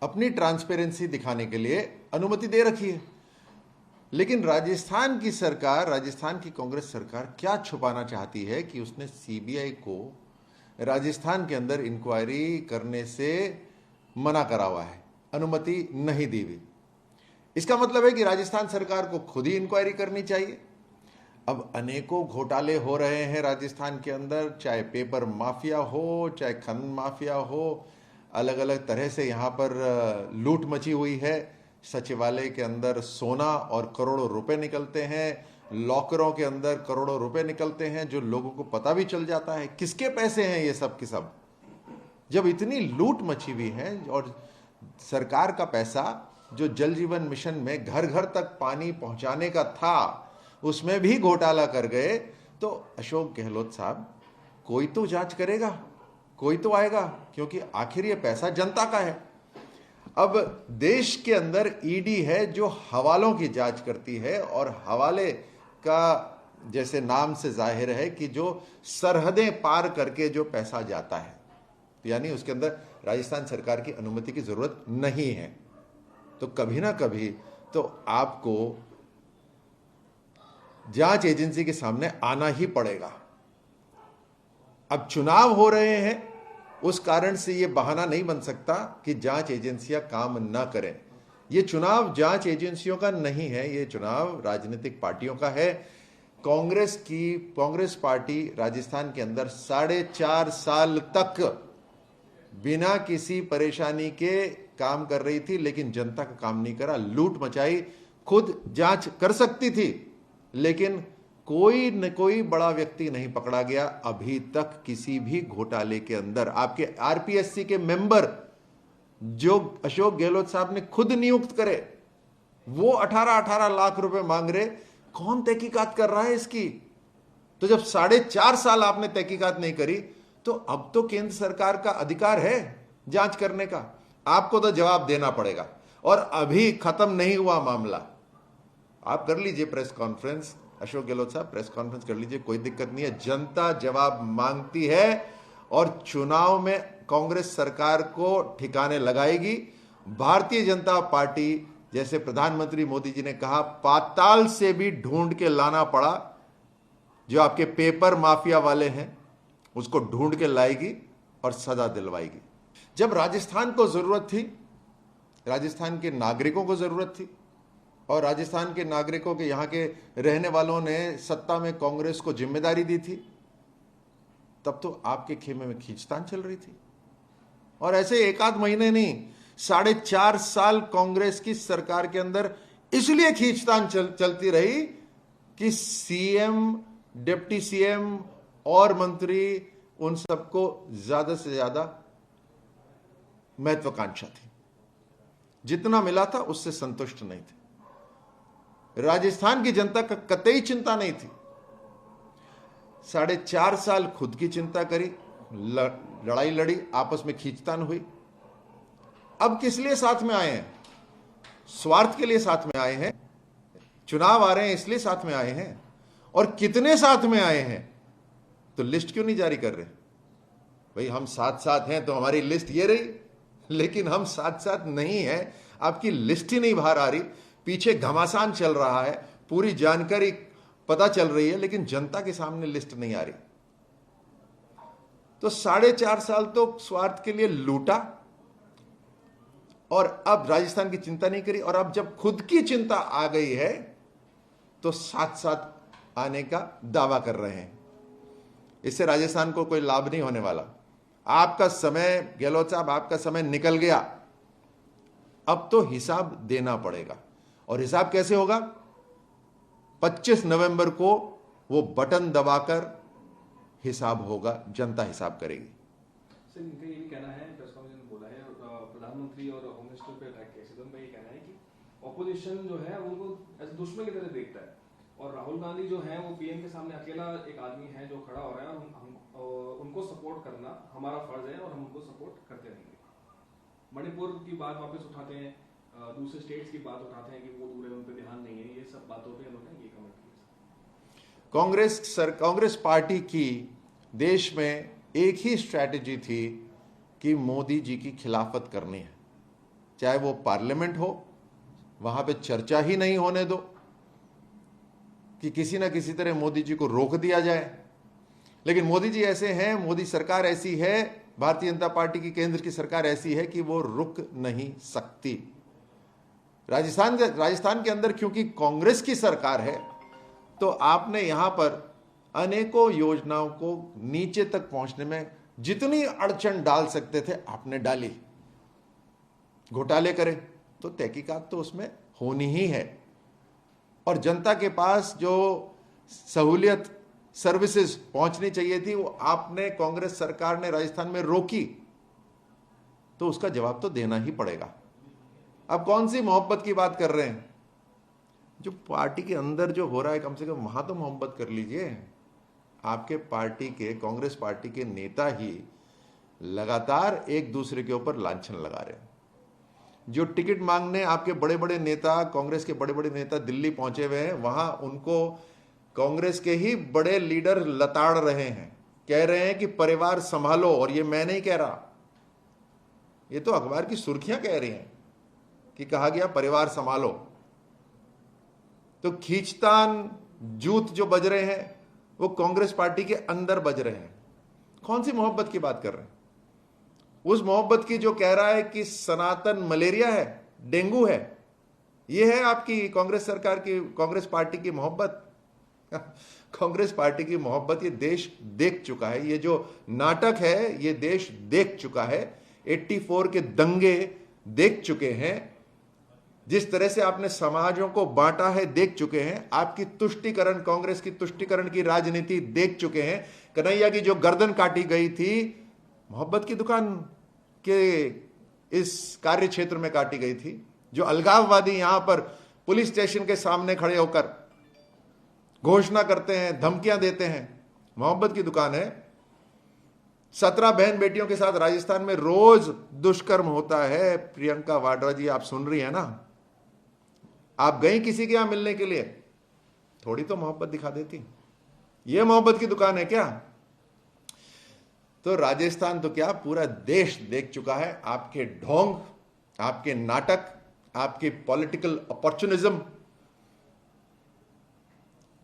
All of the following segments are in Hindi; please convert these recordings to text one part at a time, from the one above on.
अपनी ट्रांसपेरेंसी दिखाने के लिए अनुमति दे रखी है। लेकिन राजस्थान की सरकार, राजस्थान की कांग्रेस सरकार क्या छुपाना चाहती है कि उसने सीबीआई को राजस्थान के अंदर इंक्वायरी करने से मना करा हुआ है, अनुमति नहीं दी हुई। इसका मतलब है कि राजस्थान सरकार को खुद ही इंक्वायरी करनी चाहिए। अब अनेकों घोटाले हो रहे हैं राजस्थान के अंदर, चाहे पेपर माफिया हो, चाहे खनन माफिया हो, अलग अलग तरह से यहाँ पर लूट मची हुई है। सचिवालय के अंदर सोना और करोड़ों रुपए निकलते हैं, लॉकरों के अंदर करोड़ों रुपए निकलते हैं, जो लोगों को पता भी चल जाता है किसके पैसे हैं ये सब के सब। जब इतनी लूट मची हुई है और सरकार का पैसा जो जल जीवन मिशन में घर घर तक पानी पहुंचाने का था, उसमें भी घोटाला कर गए, तो अशोक गहलोत साहब कोई तो जांच करेगा, कोई तो आएगा, क्योंकि आखिर ये पैसा जनता का है। अब देश के अंदर ईडी है जो हवालों की जांच करती है, और हवाले का जैसे नाम से जाहिर है कि जो सरहदें पार करके जो पैसा जाता है, यानी उसके अंदर राजस्थान सरकार की अनुमति की जरूरत नहीं है। तो कभी ना कभी तो आपको जांच एजेंसी के सामने आना ही पड़ेगा। अब चुनाव हो रहे हैं, उस कारण से यह बहाना नहीं बन सकता कि जांच एजेंसियां काम ना करें। यह चुनाव जांच एजेंसियों का नहीं है, यह चुनाव राजनीतिक पार्टियों का है। कांग्रेस पार्टी राजस्थान के अंदर 4.5 साल तक बिना किसी परेशानी के काम कर रही थी, लेकिन जनता का काम नहीं करा, लूट मचाई। खुद जांच कर सकती थी, लेकिन कोई न कोई बड़ा व्यक्ति नहीं पकड़ा गया अभी तक किसी भी घोटाले के अंदर। आपके आरपीएससी के मेंबर जो अशोक गहलोत साहब ने खुद नियुक्त करे, वो 18-18 लाख रुपए मांग रहे। कौन तहकीकात कर रहा है इसकी? तो जब 4.5 साल आपने तहकीकात नहीं करी, तो अब तो केंद्र सरकार का अधिकार है जांच करने का, आपको तो जवाब देना पड़ेगा। और अभी खत्म नहीं हुआ मामला। आप कर लीजिए प्रेस कॉन्फ्रेंस, अशोक गहलोत साहब प्रेस कॉन्फ्रेंस कर लीजिए, कोई दिक्कत नहीं है। जनता जवाब मांगती है और चुनाव में कांग्रेस सरकार को ठिकाने लगाएगी। भारतीय जनता पार्टी, जैसे प्रधानमंत्री मोदी जी ने कहा, पाताल से भी ढूंढ के लाना पड़ा, जो आपके पेपर माफिया वाले हैं उसको ढूंढ के लाएगी और सजा दिलवाएगी। जब राजस्थान को जरूरत थी, राजस्थान के नागरिकों को जरूरत थी, और राजस्थान के नागरिकों के यहाँ के रहने वालों ने सत्ता में कांग्रेस को जिम्मेदारी दी थी, तब तो आपके खेमे में खींचतान चल रही थी। और ऐसे 1 आध महीने नहीं, 4.5 साल कांग्रेस की सरकार के अंदर इसलिए खींचतान चलती रही कि सीएम, डिप्टी सीएम और मंत्री, उन सबको ज्यादा से ज्यादा महत्वाकांक्षा थी, जितना मिला था उससे संतुष्ट नहीं थे। राजस्थान की जनता का कतई चिंता नहीं थी। 4.5 साल खुद की चिंता करी, लड़ाई लड़ी, आपस में खींचतान हुई। अब किस लिए साथ में आए हैं? स्वार्थ के लिए साथ में आए हैं। चुनाव आ रहे हैं इसलिए साथ में आए हैं। और कितने साथ में आए हैं? तो लिस्ट क्यों नहीं जारी कर रहे? भाई हम साथ साथ हैं तो हमारी लिस्ट ये रही, लेकिन हम साथ साथ नहीं हैं, आपकी लिस्ट ही नहीं बाहर आ रही। पीछे घमासान चल रहा है, पूरी जानकारी पता चल रही है, लेकिन जनता के सामने लिस्ट नहीं आ रही। तो 4.5 साल तो स्वार्थ के लिए लूटा, और अब राजस्थान की चिंता नहीं करी। और अब जब खुद की चिंता आ गई है, तो साथ साथ आने का दावा कर रहे हैं। इससे राजस्थान को कोई लाभ नहीं होने वाला। आपका समय, गहलोत साहब, आपका समय निकल गया। अब तो हिसाब देना पड़ेगा। और हिसाब कैसे होगा? 25 नवंबर को वो बटन दबाकर हिसाब होगा, जनता हिसाब करेगी। सर, इनका ये भी कहना है, प्रेस कॉन्फ्रेंस में बोला है प्रधानमंत्री और होम मिनिस्टर पे अटैक किया, तो उनका ये कहना है कि ऑपोजिशन जो है उनको ऐसे दुश्मन की तरह देखता है, और राहुल गांधी जो है वो पीएम के सामने अकेला एक आदमी है जो खड़ा हो रहा है, और उनको सपोर्ट करना हमारा फर्ज है और हम उनको सपोर्ट करते रहेंगे। मणिपुर की बात वापस उठाते हैं, दूसरे स्टेट्स की बात उठाते हैं कि वो दूर है, उन पर ध्यान नहीं है। ये सब बातों पे उन्होंने ये कमेंट किया। कांग्रेस पार्टी की देश में एक ही स्ट्रैटेजी थी कि मोदी जी की खिलाफत करनी है। चाहे वो पार्लियामेंट हो, वहां पे चर्चा ही नहीं होने दो कि किसी ना किसी तरह मोदी जी को रोक दिया जाए। लेकिन मोदी जी ऐसे हैं, मोदी सरकार ऐसी है, भारतीय जनता पार्टी की केंद्र की सरकार ऐसी है कि वो रुक नहीं सकती। राजस्थान के अंदर क्योंकि कांग्रेस की सरकार है, तो आपने यहां पर अनेकों योजनाओं को नीचे तक पहुंचने में जितनी अड़चन डाल सकते थे आपने डाली। घोटाले करें तो तहकीकात तो उसमें होनी ही है, और जनता के पास जो सहूलियत सर्विसेज पहुंचनी चाहिए थी वो आपने, कांग्रेस सरकार ने राजस्थान में रोकी, तो उसका जवाब तो देना ही पड़ेगा। अब कौन सी मोहब्बत की बात कर रहे हैं? जो पार्टी के अंदर जो हो रहा है, कम से कम वहां तो मोहब्बत कर लीजिए। आपके पार्टी के, कांग्रेस पार्टी के नेता ही लगातार एक दूसरे के ऊपर लांछन लगा रहे हैं। जो टिकट मांगने आपके बड़े बड़े नेता, कांग्रेस के बड़े बड़े नेता दिल्ली पहुंचे हुए हैं, वहां उनको कांग्रेस के ही बड़े लीडर लताड़ रहे हैं, कह रहे हैं कि परिवार संभालो। और ये मैं नहीं कह रहा, ये तो अखबार की सुर्खियां कह रही हैं कि कहा गया परिवार संभालो। तो खींचतान जूत जो बज रहे हैं वो कांग्रेस पार्टी के अंदर बज रहे हैं। कौन सी मोहब्बत की बात कर रहे हैं? उस मोहब्बत की जो कह रहा है कि सनातन मलेरिया है, डेंगू है, ये है आपकी कांग्रेस सरकार की, कांग्रेस पार्टी की मोहब्बत। कांग्रेस पार्टी की मोहब्बत ये देश देख चुका है। ये जो नाटक है ये देश देख चुका है। 84 के दंगे देख चुके हैं। जिस तरह से आपने समाजों को बांटा है देख चुके हैं। आपकी तुष्टीकरण, कांग्रेस की तुष्टीकरण की राजनीति देख चुके हैं। कन्हैया की जो गर्दन काटी गई थी, मोहब्बत की दुकान के इस कार्य क्षेत्र में काटी गई थी। जो अलगाववादी यहां पर पुलिस स्टेशन के सामने खड़े होकर घोषणा करते हैं, धमकियां देते हैं, मोहब्बत की दुकान है। 17 बहन बेटियों के साथ राजस्थान में रोज दुष्कर्म होता है। प्रियंका वाड्रा जी, आप सुन रही हैं ना? आप गई किसी के यहां मिलने के लिए, थोड़ी तो मोहब्बत दिखा देती। यह मोहब्बत की दुकान है क्या? तो राजस्थान तो क्या, पूरा देश देख चुका है आपके ढोंग, आपके नाटक, आपकी पॉलिटिकल अपॉर्चुनिज्म।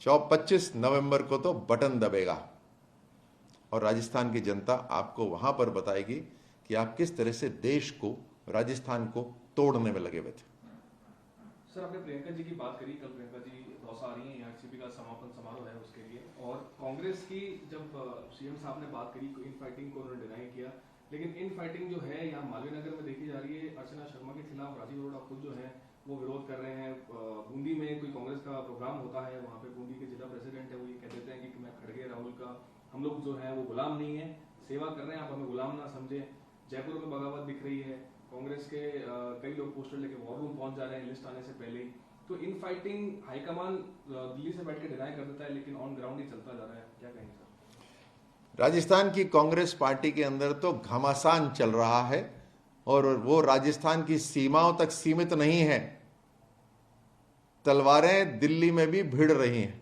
25 नवंबर को तो बटन दबेगा और राजस्थान की जनता आपको वहां पर बताएगी कि आप किस तरह से देश को, राजस्थान को तोड़ने में लगे हुए थे। सर, आपने प्रियंका जी की बात करी। कल प्रियंका जी दौसा आ रही हैं, आरसीपी का समापन समारोह है उसके लिए। और कांग्रेस की जब सीएम साहब ने बात करी, इन फाइटिंग को उन्होंने डिनाई किया, लेकिन इन फाइटिंग जो है यहाँ मालवीय नगर में देखी जा रही है। अर्चना शर्मा के खिलाफ राजीव अरोड़ा खुद जो है वो विरोध कर रहे हैं। बूंदी में कोई कांग्रेस का प्रोग्राम होता है, वहाँ पे बूंदी के जिला प्रेसिडेंट है वो ये कह देते हैं कि मैं खड़गे राहुल का, हम लोग जो है वो गुलाम नहीं है, सेवा कर रहे हैं, आप हमें गुलाम ना समझे। जयपुर में बगावत दिख रही है। कांग्रेस के कई लोग पोस्टर लेके वॉर रूम पहुंच जा रहे हैं लिस्ट आने से पहले ही। तो इन फाइटिंग हाईकमान दिल्ली से बैठ के डिनाई कर देता है, लेकिन ऑन ग्राउंड ही चलता जा रहा है। क्या कहेंगे सर? राजस्थान की कांग्रेस पार्टी के अंदर तो घमासान चल रहा है और वो राजस्थान की सीमाओं तक सीमित नहीं है। तलवारें दिल्ली में भी भिड़ रही हैं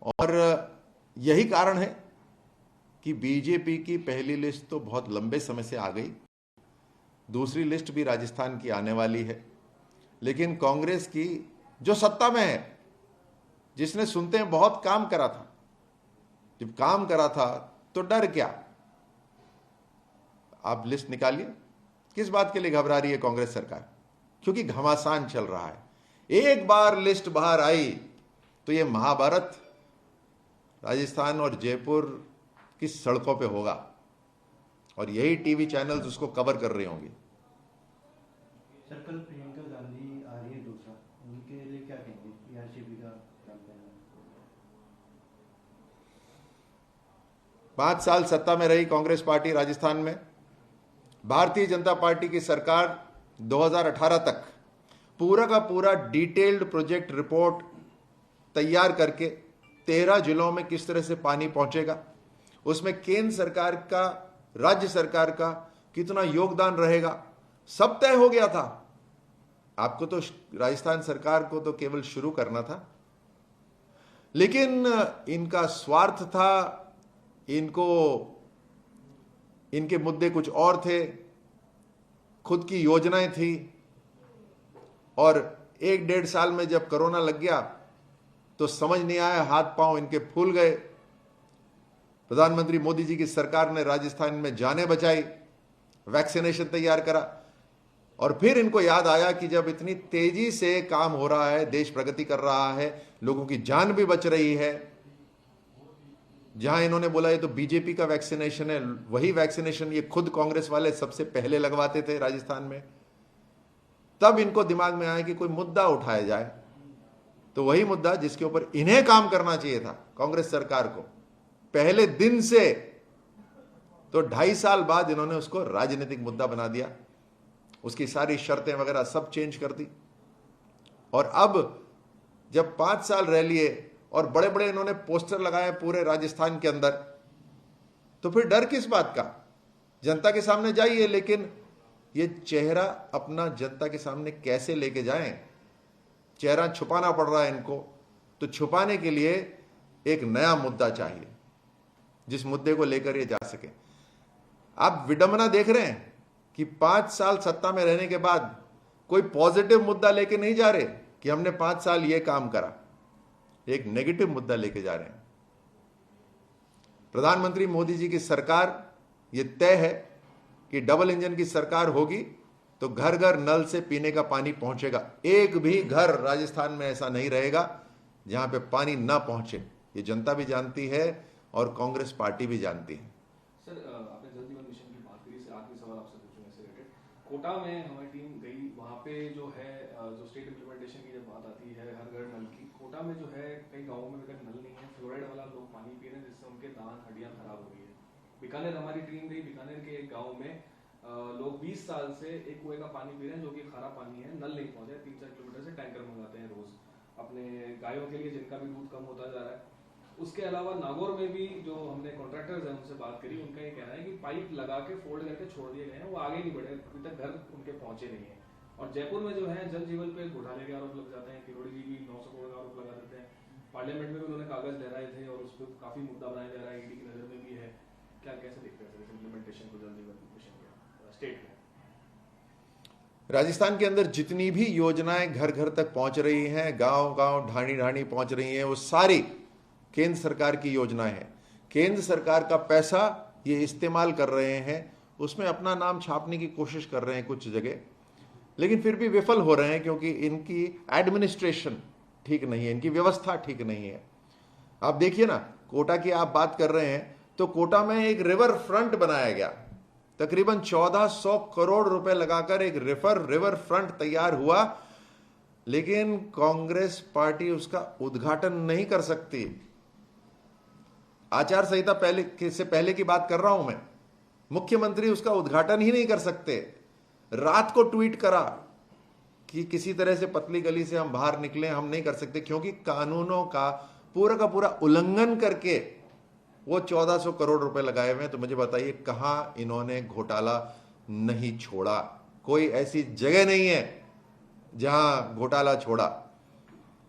और यही कारण है कि बीजेपी की पहली लिस्ट तो बहुत लंबे समय से आ गई, दूसरी लिस्ट भी राजस्थान की आने वाली है। लेकिन कांग्रेस की जो सत्ता में है, जिसने सुनते हैं बहुत काम करा था, जब काम करा था तो डर क्या? आप लिस्ट निकालिए, किस बात के लिए घबरा रही है कांग्रेस सरकार? क्योंकि घमासान चल रहा है। एक बार लिस्ट बाहर आई तो यह महाभारत राजस्थान और जयपुर की सड़कों पे होगा और यही टीवी चैनल्स उसको कवर कर रहे होंगे। सर, कल प्रियंका गांधी आ रही है दूसरा, उनके लिए क्या कहेंगे? आरसीपी का कैंपेन 5 साल सत्ता में रही कांग्रेस पार्टी राजस्थान में। भारतीय जनता पार्टी की सरकार 2018 तक पूरा का पूरा डिटेल्ड प्रोजेक्ट रिपोर्ट तैयार करके 13 जिलों में किस तरह से पानी पहुंचेगा, उसमें केंद्र सरकार का, राज्य सरकार का कितना योगदान रहेगा, सब तय हो गया था। आपको तो राजस्थान सरकार को तो केवल शुरू करना था, लेकिन इनका स्वार्थ था, इनको इनके मुद्दे कुछ और थे। खुद की योजनाएं थी, और 1-1.5 साल में जब कोरोना लग गया तो समझ नहीं आया, हाथ पांव इनके फूल गए। प्रधानमंत्री मोदी जी की सरकार ने राजस्थान में जानें बचाई, वैक्सीनेशन तैयार करा, और फिर इनको याद आया कि जब इतनी तेजी से काम हो रहा है, देश प्रगति कर रहा है, लोगों की जान भी बच रही है, जहां इन्होंने बोला ये तो बीजेपी का वैक्सीनेशन है, वही वैक्सीनेशन ये खुद कांग्रेस वाले सबसे पहले लगवाते थे राजस्थान में। तब इनको दिमाग में आया कि कोई मुद्दा उठाया जाए, तो वही मुद्दा जिसके ऊपर इन्हें काम करना चाहिए था, कांग्रेस सरकार को, पहले दिन से, तो 2.5 साल बाद इन्होंने उसको राजनीतिक मुद्दा बना दिया, उसकी सारी शर्तें वगैरह सब चेंज कर दी। और अब जब 5 साल रह लिए और बड़े बड़े इन्होंने पोस्टर लगाए पूरे राजस्थान के अंदर, तो फिर डर किस बात का? जनता के सामने जाइए, लेकिन ये चेहरा अपना जनता के सामने कैसे लेके जाएं? चेहरा छुपाना पड़ रहा है इनको, तो छुपाने के लिए एक नया मुद्दा चाहिए जिस मुद्दे को लेकर ये जा सके। आप विडंबना देख रहे हैं कि 5 साल सत्ता में रहने के बाद कोई पॉजिटिव मुद्दा लेके नहीं जा रहे कि हमने 5 साल ये काम करा, एक नेगेटिव मुद्दा लेके जा रहे हैं। प्रधानमंत्री मोदी जी की सरकार, ये तय है कि डबल इंजन की सरकार होगी तो घर घर नल से पीने का पानी पहुंचेगा। एक भी घर राजस्थान में ऐसा नहीं रहेगा जहां पे पानी ना पहुंचे, ये जनता भी जानती है और कांग्रेस पार्टी भी जानती है। सर, आपने जल जीवन मिशन की बात करी, इससे आखिरी सवाल आपसे पूछूंगा इससे रिलेटेड। कोटा में हमारी टीम गई, वहाँ पे जो है जो स्टेट इम्प्लीमेंटेशन की जब बात आती है हर घर नल की, कोटा में जो है कई गाँवों में अगर नल नहीं है, फ्लोराइड वाला लोग पानी पी रहे हैं, जिससे उनके दांत हड्डियाँ खराब हो गई है। बीकानेर हमारी टीम गई, बीकानेर के एक गाँव में लोग 20 साल से एक कुएं का पानी पी रहे हैं जो कि खारा पानी है, नल नहीं पहुंचा है, 3-4 किलोमीटर से टैंकर मंगाते हैं रोज अपने गायों के लिए, जिनका भी दूध कम होता जा रहा है। उसके अलावा नागौर में भी जो हमने कॉन्ट्रैक्टर्स हैं उनसे बात करी, उनका ये कहना है कि पाइप लगा के फोल्ड करके छोड़ दिए गए हैं, वो आगे नहीं बढ़े, अभी तक घर उनके पहुंचे नहीं है। और जयपुर में जो है जल जीवन पे घोटाले के आरोप लग जाते हैं, किरोड़ी जी भी 900 करोड़ का आरोप लगा देते हैं। पार्लियामेंट में भी उन्होंने कागज लहराए थे और उस पर काफी मुद्दा बनाया जा रहा है, ईडी की नजर में भी है। क्या कैसे देखते हैं इस इम्प्लीमेंटेशन को, जल जीवन मिशन के स्टेट में? राजस्थान के अंदर जितनी भी योजनाएं घर घर तक पहुंच रही हैं, गांव गांव ढाणी ढाणी पहुंच रही हैं, वो सारी केंद्र सरकार की योजनाएं हैं। केंद्र सरकार का पैसा ये इस्तेमाल कर रहे हैं, उसमें अपना नाम छापने की कोशिश कर रहे हैं कुछ जगह, लेकिन फिर भी विफल हो रहे हैं क्योंकि इनकी एडमिनिस्ट्रेशन ठीक नहीं है, इनकी व्यवस्था ठीक नहीं है। आप देखिए ना, कोटा की आप बात कर रहे हैं, तो कोटा में एक रिवर फ्रंट बनाया गया, तकरीबन 1400 करोड़ रुपए लगाकर एक रिवर फ्रंट तैयार हुआ, लेकिन कांग्रेस पार्टी उसका उद्घाटन नहीं कर सकती। आचार संहिता से पहले की बात कर रहा हूं मैं, मुख्यमंत्री उसका उद्घाटन ही नहीं कर सकते। रात को ट्वीट करा कि किसी तरह से पतली गली से हम बाहर निकले, हम नहीं कर सकते क्योंकि कानूनों का पूरा उल्लंघन करके वो 1400 करोड़ रुपए लगाए हुए हैं। तो मुझे बताइए कहां इन्होंने घोटाला नहीं छोड़ा? कोई ऐसी जगह नहीं है जहां घोटाला छोड़ा।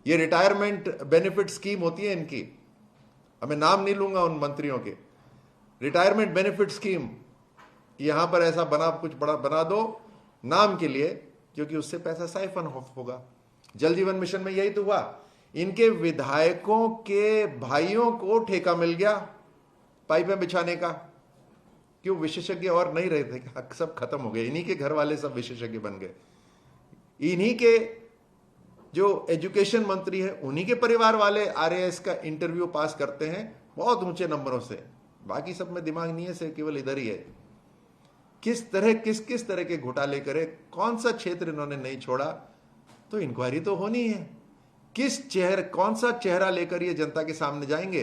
ये रिटायरमेंट बेनिफिट स्कीम होती है इनकी, अब मैं नाम नहीं लूंगा उन मंत्रियों के, रिटायरमेंट बेनिफिट स्कीम, यहां पर ऐसा कुछ बड़ा बना दो नाम के लिए, क्योंकि उससे पैसा साइफन होगा। जल जीवन मिशन में यही तो हुआ, इनके विधायकों के भाइयों को ठेका मिल गया पाइपें बिछाने का। क्यों? विशेषज्ञ और नहीं रहे थे, सब खत्म हो गए, इन्हीं के घर वाले सब विशेषज्ञ बन गए। इन्हीं के जो एजुकेशन मंत्री है, उन्हीं के परिवार वाले आरएएस का इंटरव्यू पास करते हैं बहुत ऊंचे नंबरों से, बाकी सब में दिमाग नहीं है, से केवल इधर ही है। किस तरह के घोटाले करे, कौन सा क्षेत्र इन्होंने नहीं छोड़ा? तो इंक्वायरी तो होनी है। कौन सा चेहरा लेकर ये जनता के सामने जाएंगे?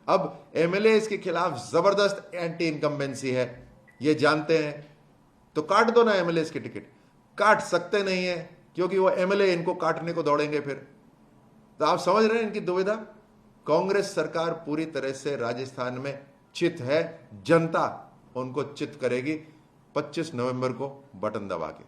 अब एमएलए के खिलाफ जबरदस्त एंटी इनकम्बेंसी है, ये जानते हैं, तो काट दो ना एमएलए की टिकट। काट सकते नहीं है क्योंकि वो एमएलए इनको काटने को दौड़ेंगे फिर। तो आप समझ रहे हैं इनकी दुविधा। कांग्रेस सरकार पूरी तरह से राजस्थान में चित है, जनता उनको चित करेगी 25 नवंबर को बटन दबा के।